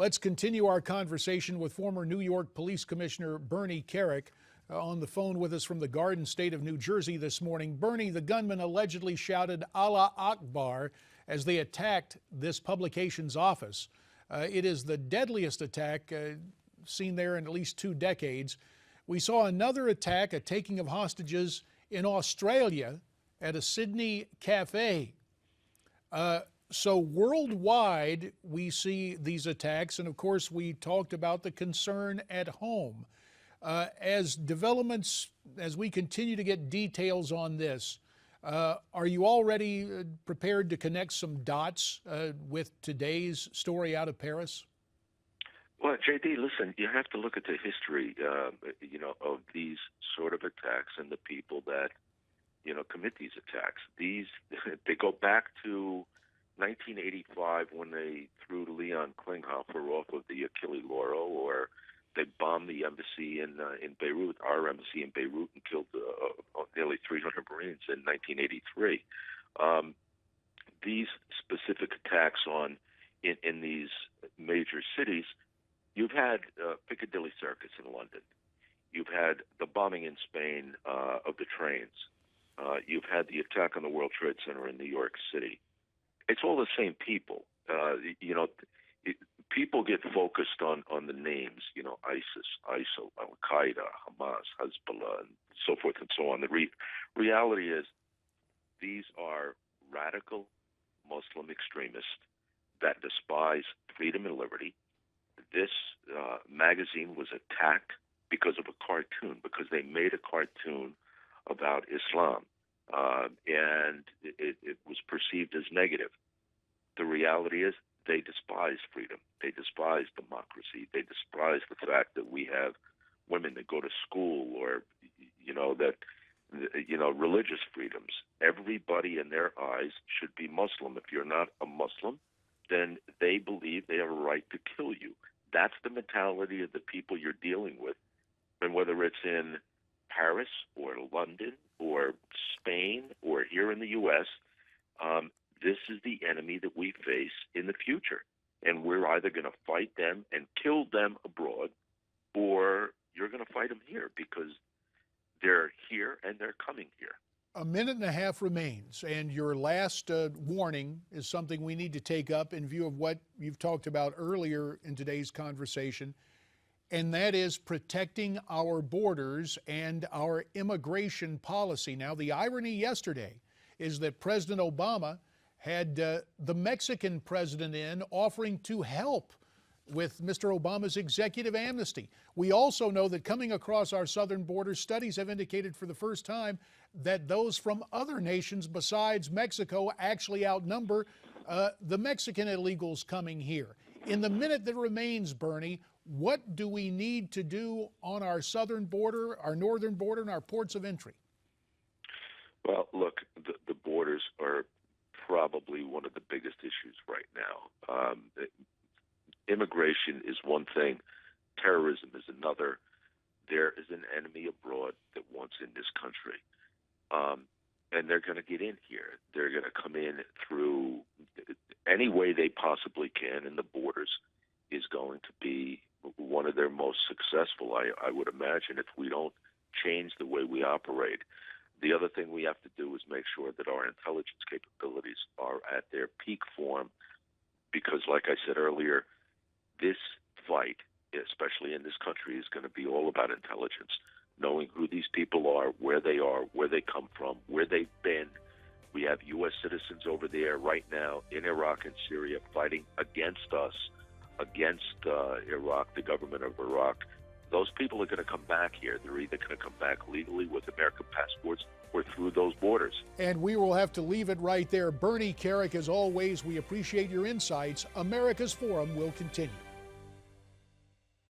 Let's continue our conversation with former New York Police Commissioner Bernie Kerik on the phone with us from the Garden State of New Jersey this morning. Bernie, the gunman allegedly shouted Allah Akbar as they attacked this publication's office. It is the deadliest attack seen there in at least 2 decades. We saw another attack, a taking of hostages in Australia at a Sydney cafe. So worldwide, we see these attacks, and of course, we talked about the concern at home. As developments, as we continue to get details on this, are you already prepared to connect some dots with today's story out of Paris? Well, JD, listen, you have to look at the history, of these sort of attacks and the people that, commit these attacks. They go back to 1985 when they threw Leon Klinghoffer off of the Achille Lauro, or they bombed the embassy in Beirut, our embassy in Beirut, and killed nearly 300 Marines in 1983. These specific attacks in these major cities, you've had Piccadilly Circus in London. You've had the bombing in Spain of the trains. You've had the attack on the World Trade Center in New York City. It's all the same people. People get focused on the names, ISIS, ISIL, Al-Qaeda, Hamas, Hezbollah, and so forth and so on. The reality is these are radical Muslim extremists that despise freedom and liberty. This magazine was attacked because of a cartoon, because they made a cartoon about Islam, and it was perceived as negative. The reality is they despise freedom. They despise democracy. They despise the fact that we have women that go to school, or, religious freedoms. Everybody in their eyes should be Muslim. If you're not a Muslim, then they believe they have a right to kill you. That's the mentality of the people you're dealing with. And whether it's in Paris or London or Spain or here in the U.S., this is the enemy that we face in the future. And we're either going to fight them and kill them abroad, or you're going to fight them here, because they're here and they're coming here. A minute and a half remains, and your last warning is something we need to take up in view of what you've talked about earlier in today's conversation, and that is protecting our borders and our immigration policy. Now, the irony yesterday is that President Obama had the Mexican president in offering to help with Mr. Obama's executive amnesty. We also know that coming across our southern border, studies have indicated for the first time that those from other nations besides Mexico actually outnumber the Mexican illegals coming here. In the minute that remains, Bernie, what do we need to do on our southern border, our northern border, and our ports of entry? Well, look, the borders are probably one of the biggest issues right now. Immigration is one thing. Terrorism is another. There is an enemy abroad that wants in this country. And they're going to get in here. They're going to come in through any way they possibly can, and the borders is going to be one of their most successful, I would imagine, if we don't change the way we operate. The other thing we have to do is make sure that our intelligence capabilities are at their peak form, because, like I said earlier, this fight, especially in this country, is going to be all about intelligence, knowing who these people are, where they come from, where they've been. We have U.S. citizens over there right now in Iraq and Syria fighting against us, against Iraq, the government of Iraq. Those people are going to come back here. They're either going to come back legally with American passports or through those borders. And we will have to leave it right there. Bernie Kerik, as always, we appreciate your insights. America's Forum will continue.